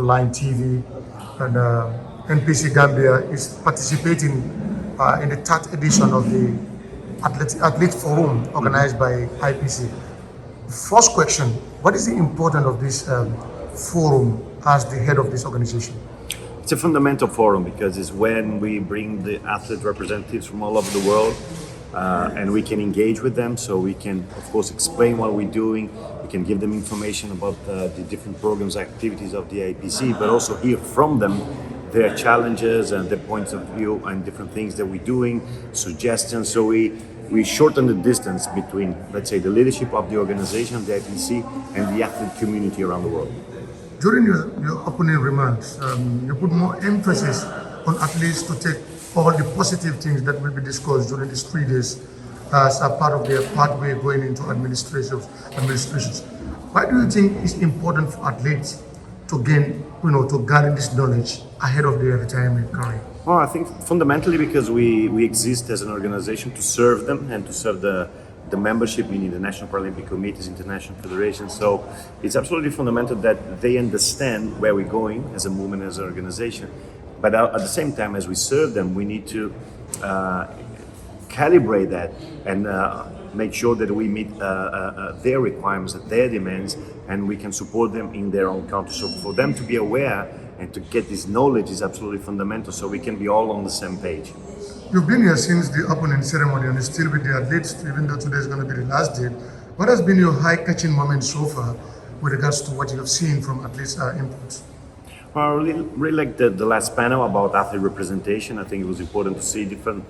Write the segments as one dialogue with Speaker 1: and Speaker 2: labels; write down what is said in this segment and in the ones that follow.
Speaker 1: online TV, and NPC Gambia is participating in the third edition of the Athlete Forum organized by IPC. First question, what is the importance of this forum as the head of this organization?
Speaker 2: It's a fundamental forum because it's when we bring the athlete representatives from all over the world and we can engage with them. So we can, of course, explain what we're doing. We can give them information about the different programs, activities of the IPC, but also hear from them their challenges and their points of view and different things that we're doing, suggestions. So we shorten the distance between, let's say, the leadership of the organization, the IPC, and the athlete community around the world.
Speaker 1: During your opening remarks, you put more emphasis on athletes to take all the positive things that will be discussed during these 3 days as a part of their pathway going into administrations. Why do you think it's important for athletes to gain, to gather this knowledge ahead of their retirement career?
Speaker 2: Well, I think fundamentally because we exist as an organization to serve them and to serve the membership, meaning the National Paralympic Committees, International Federations. So it's absolutely fundamental that they understand where we're going as a movement, as an organization. But at the same time, as we serve them, we need to calibrate that and make sure that we meet their requirements, their demands, and we can support them in their own country. So for them to be aware and to get this knowledge is absolutely fundamental so we can be all on the same page.
Speaker 1: You've been here since the opening ceremony and still with the athletes, even though today is going to be the last day. What has been your high-catching moment so far with regards to what you have seen from athletes' inputs?
Speaker 2: Well, I really like the last panel about athlete representation. I think it was important to see different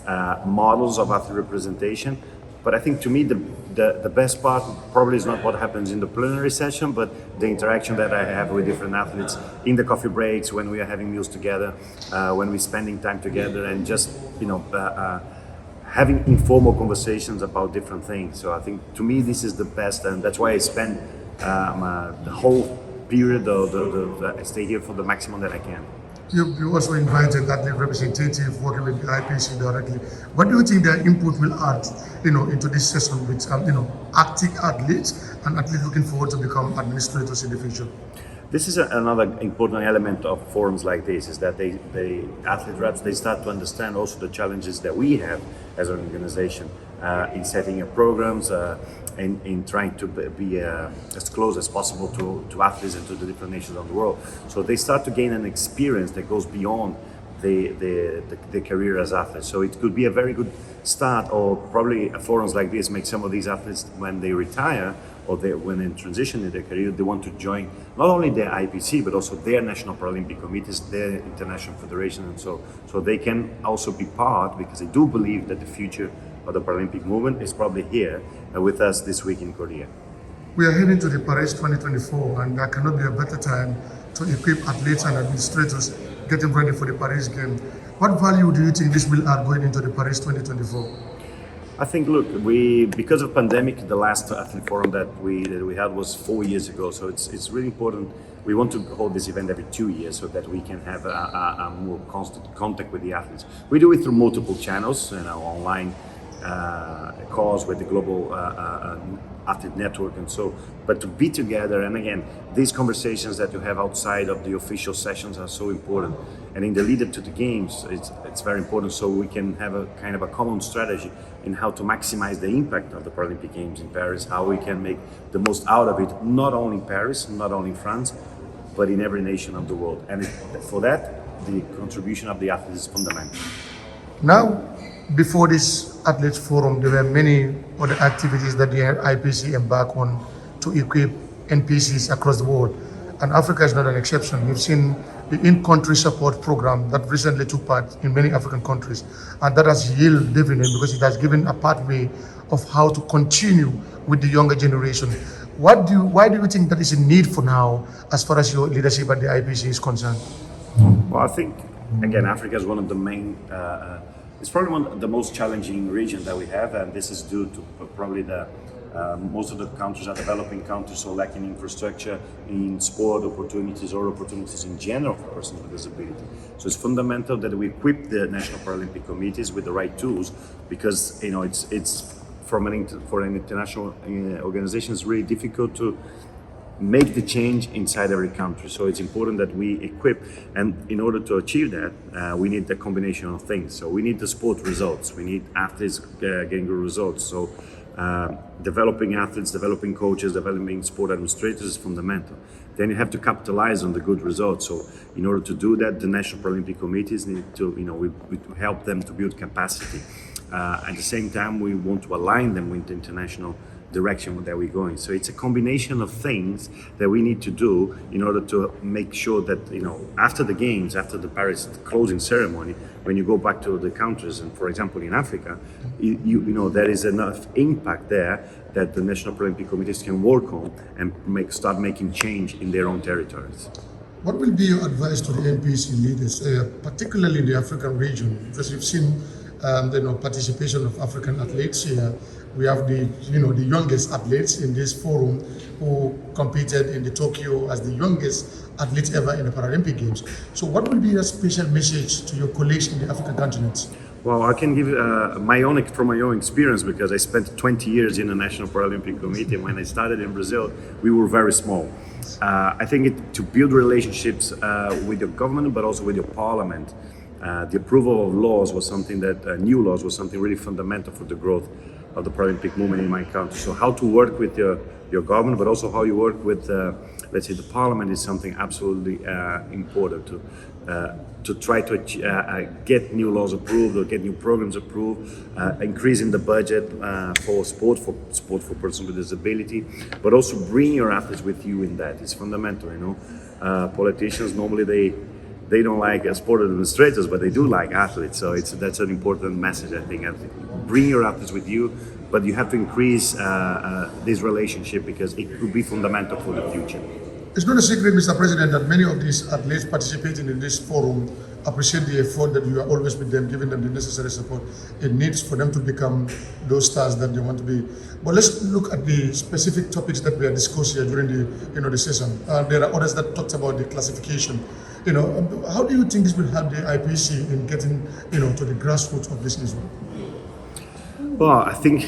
Speaker 2: models of athlete representation. But I think to me the best part probably is not what happens in the plenary session, but the interaction that I have with different athletes in the coffee breaks, when we are having meals together, when we're spending time together, and just having informal conversations about different things. So I think to me this is the best, and that's why I spend the whole period I stay here for the maximum that I can.
Speaker 1: You also invited athlete representative working with the IPC directly. What do you think their input will add, into this session with, active athletes and athletes looking forward to become administrators in the future?
Speaker 2: This is another important element of forums like this, is that the athlete reps, they start to understand also the challenges that we have as an organization in setting up programs, in trying to be as close as possible to athletes and to the different nations of the world. So they start to gain an experience that goes beyond the career as athletes. So it could be a very good start, or probably forums like this make some of these athletes, when they retire or when they transition in their career, they want to join not only their IPC but also their National Paralympic Committees, their International Federation, and so they can also be part, because I do believe that the future of the Paralympic movement is probably here with us this week in Korea.
Speaker 1: We are heading to the Paris 2024, and there cannot be a better time to equip athletes and administrators getting ready for the Paris game. What value do you think this will add going into the Paris 2024?
Speaker 2: I think, look, because of pandemic, the last athlete forum that we had was 4 years ago. So it's really important. We want to hold this event every 2 years so that we can have a more constant contact with the athletes. We do it through multiple channels, online calls with the global athlete network, and so. But to be together, and again, these conversations that you have outside of the official sessions are so important. And in the lead up to the games, it's very important, so we can have a kind of a common strategy in how to maximize the impact of the Paralympic Games in Paris, how we can make the most out of it, not only in Paris, not only in France, but in every nation of the world. And for that, the contribution of the athletes is fundamental.
Speaker 1: Now, before this Athletes Forum, there were many other activities that the IPC embarked on to equip NPCs across the world. And Africa is not an exception. We've seen the in-country support program that recently took part in many African countries. And that has yielded dividend because it has given a pathway of how to continue with the younger generation. Why do you think that is a need for now as far as your leadership at the IPC is concerned?
Speaker 2: Well, I think, again, Africa is one of the main, it's probably one of the most challenging regions that we have, and this is due to probably most of the countries are developing countries, so lacking infrastructure in sport opportunities or opportunities in general for persons with disability. So it's fundamental that we equip the National Paralympic Committees with the right tools, because it's for an international organization, it's really difficult make the change inside every country. So it's important that we equip, and in order to achieve that, we need a combination of things. So we need the sport results, we need athletes getting good results. So developing athletes, developing coaches, developing sport administrators is fundamental. Then you have to capitalize on the good results. So in order to do that, the National Paralympic Committees need to, we help them to build capacity. At the same time, we want to align them with the international direction that we're going. So it's a combination of things that we need to do in order to make sure that, after the games, after the Paris closing ceremony, when you go back to the countries, and for example in Africa, there is enough impact there that the National Paralympic Committees can work on and start making change in their own territories.
Speaker 1: What will be your advice to the NPC leaders, particularly in the African region? Because you've seen participation of African athletes here. We have the youngest athletes in this forum who competed in the Tokyo as the youngest athlete ever in the Paralympic Games. So what will be your special message to your colleagues in the African continent?
Speaker 2: Well, I can give from my own experience, because I spent 20 years in the National Paralympic Committee. When I started in Brazil, we were very small. I think to build relationships with your government, but also with your parliament, the approval of laws was something that, new laws was something really fundamental for the growth of the Paralympic movement in my country. So how to work with your government, but also how you work with, let's say, the parliament is something absolutely important to try to get new laws approved or get new programs approved, increasing the budget for sport for persons with disability, but also bring your athletes with you in that. It's fundamental, Politicians normally they don't like sport administrators, but they do like athletes. So that's an important message, I think. Bring your athletes with you, but you have to increase this relationship, because it could be fundamental for the future.
Speaker 1: It's not a secret, Mr. President, that many of these athletes participating in this forum appreciate the effort that you are always with them, giving them the necessary support it needs for them to become those stars that they want to be. But let's look at the specific topics that we are discussing here during the session. There are others that talked about the classification. How do you think this will help the IPC in getting to the grassroots of this issue?
Speaker 2: Well, I think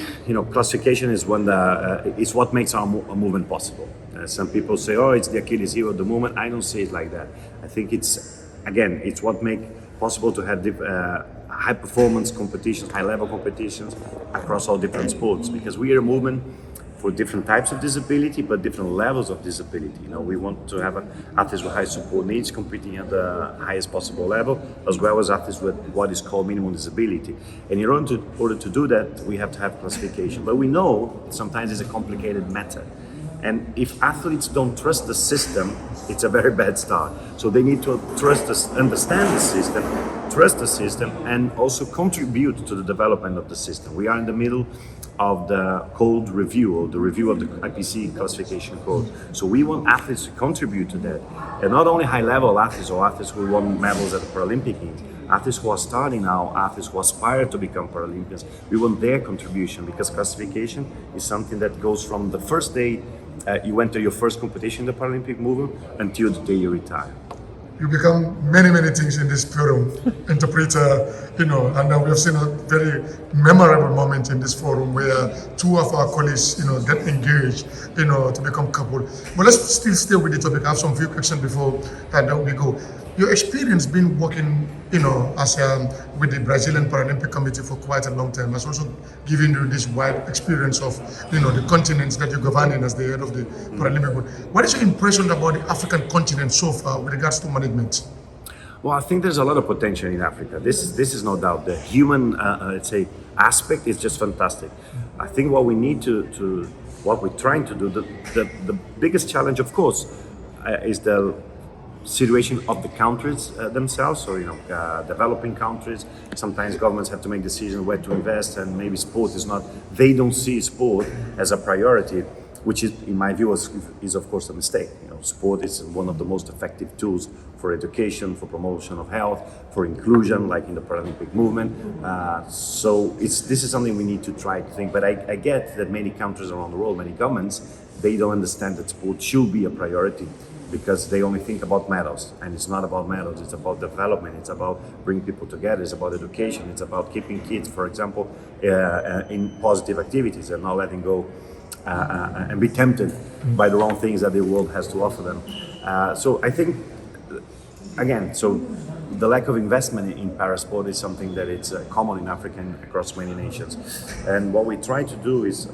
Speaker 2: classification is is what makes our movement possible. Some people say, "Oh, it's the Achilles heel of the movement." I don't see it like that. I think it's what makes possible to have high performance competitions, high level competitions across all different sports. Because we are a movement for different types of disability, but different levels of disability. We want to have athletes with high support needs competing at the highest possible level, as well as athletes with what is called minimum disability. And in order to do that, we have to have classification. But we know sometimes it's a complicated matter. And if athletes don't trust the system, it's a very bad start. So they need to understand the system, and also contribute to the development of the system. We are in the middle of the code review, or the review of the IPC classification code. So we want athletes to contribute to that. And not only high-level athletes or athletes who won medals at the Paralympic Games, athletes who are starting now, athletes who aspire to become Paralympians, we want their contribution, because classification is something that goes from the first day you enter your first competition in the Paralympic movement until the day you retire.
Speaker 1: You become many things in this forum, interpreter, and we have seen a very memorable moment in this forum where two of our colleagues, get engaged, to become couple. But let's still stay with the topic. I have some few questions before we go. Your experience been working, as with the Brazilian Paralympic Committee for quite a long time has also given you this wide experience of, the continents that you're governing as the head of the Paralympic Board. What is your impression about the African continent so far with regards to management?
Speaker 2: Well, I think there's a lot of potential in Africa. This is no doubt. The human, let's say, aspect is just fantastic. I think what we need what we're trying to do, the biggest challenge, of course, is the situation of the countries themselves. So, developing countries, sometimes governments have to make decisions where to invest, and maybe sport is not, they don't see sport as a priority, which is, in my view, is of course a mistake. Sport is one of the most effective tools for education, for promotion of health, for inclusion, like in the Paralympic movement. So this is something we need to try to think. But I get that many countries around the world, many governments, they don't understand that sport should be a priority, because they only think about medals, and it's not about medals. It's about development. It's about bringing people together. It's about education. It's about keeping kids, for example, in positive activities and not letting go and be tempted by the wrong things that the world has to offer them. So I think, again, so the lack of investment in parasport is something that it's common in Africa and across many nations. And what we try to do is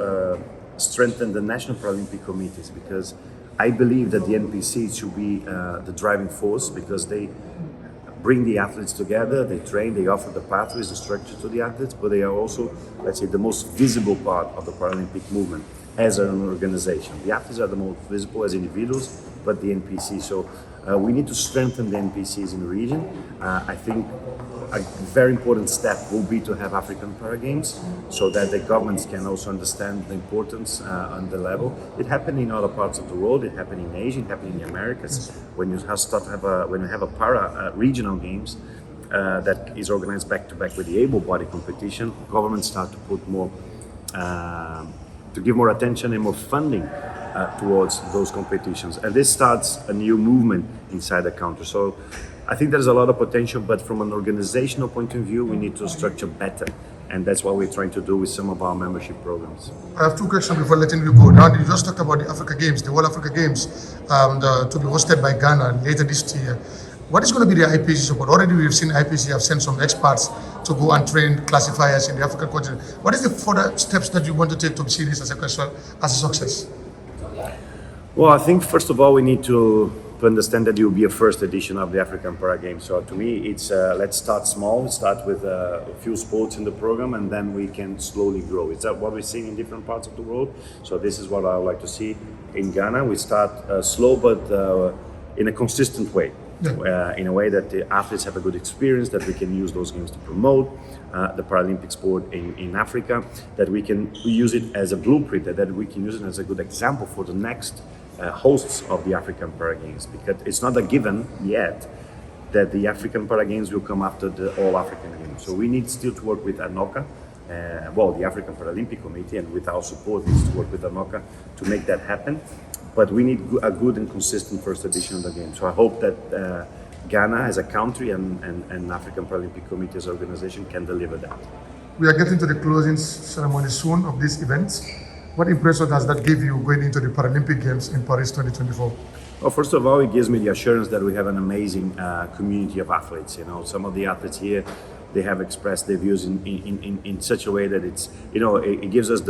Speaker 2: strengthen the national Paralympic committees, because I believe that the NPCs should be the driving force, because they bring the athletes together, they train, they offer the pathways, the structure to the athletes, but they are also, let's say, the most visible part of the Paralympic movement as an organization. The athletes are the most visible as individuals, but the NPC. So we need to strengthen the NPCs in the region. I think a very important step will be to have African Para Games, so that the governments can also understand the importance on the level. It happened in other parts of the world. It happened in Asia. It happened in the Americas. When you have a para regional games that is organized back to back with the able-bodied competition, governments start to put more, to give more attention and more funding towards those competitions, and this starts a new movement inside the country. So I think there's a lot of potential, but from an organizational point of view, we need to structure better, and that's what we're trying to do with some of our membership programs.
Speaker 1: I have two questions before letting you go. Now, you just talked about the Africa Games, the World Africa Games, to be hosted by Ghana later this year. What is going to be the IPC support? Already we've seen IPC have sent some experts to go and train classifiers in the African continent. What is the further steps that you want to take to see this as a success?
Speaker 2: Well, I think first of all we need to understand that it will be a first edition of the African Para Games. So to me, it's let's start small. Start with a few sports in the program, and then we can slowly grow. Is that what we're seeing in different parts of the world? So this is what I would like to see in Ghana. We start slow, but in a consistent way. Yeah. In a way that the athletes have a good experience, that we can use those games to promote the Paralympic sport in Africa, that we can use it as a blueprint, that we can use it as a good example for the next hosts of the African Para Games, because it's not a given yet that the African Para Games will come after the All African Games. So we need still to work with ANOCA, the African Paralympic Committee, and with our support needs to work with ANOCA to make that happen. But we need a good and consistent first edition of the game. So I hope that Ghana as a country and African Paralympic Committee as an organization can deliver that.
Speaker 1: We are getting to the closing ceremony soon of this event. What impression does that give you going into the Paralympic Games in Paris 2024?
Speaker 2: Well, first of all, it gives me the assurance that we have an amazing community of athletes. You know, some of the athletes here, they have expressed their views in such a way that it's, it gives us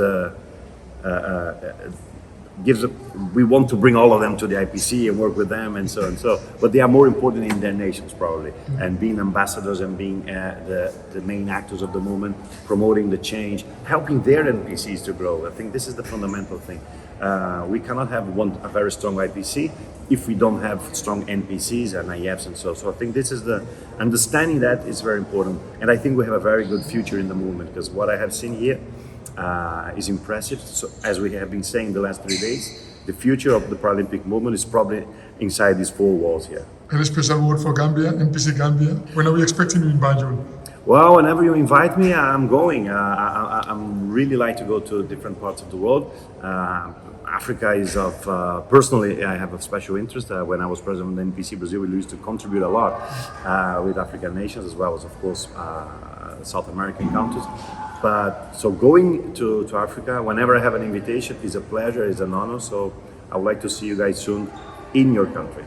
Speaker 2: we want to bring all of them to the IPC and work with them and so and so. But they are more important in their nations probably, and being ambassadors and being the main actors of the movement, promoting the change, helping their NPCs to grow. I think this is the fundamental thing. We cannot have a very strong IPC if we don't have strong NPCs and IFs and so. So I think this is the understanding that is very important, and I think we have a very good future in the movement, because what I have seen here is impressive. So, as we have been saying the last 3 days, the future of the Paralympic movement is probably inside these four walls here.
Speaker 1: Any special word for Gambia, NPC Gambia? When are we expecting you in Banjul?
Speaker 2: Well, whenever you invite me, I'm going. I'm really like to go to different parts of the world. Africa is of, personally, I have a special interest. When I was president of the NPC Brazil, we used to contribute a lot with African nations, as well as, of course, South American countries. But so going to Africa, whenever I have an invitation, is a pleasure, is an honor. So I would like to see you guys soon in your country.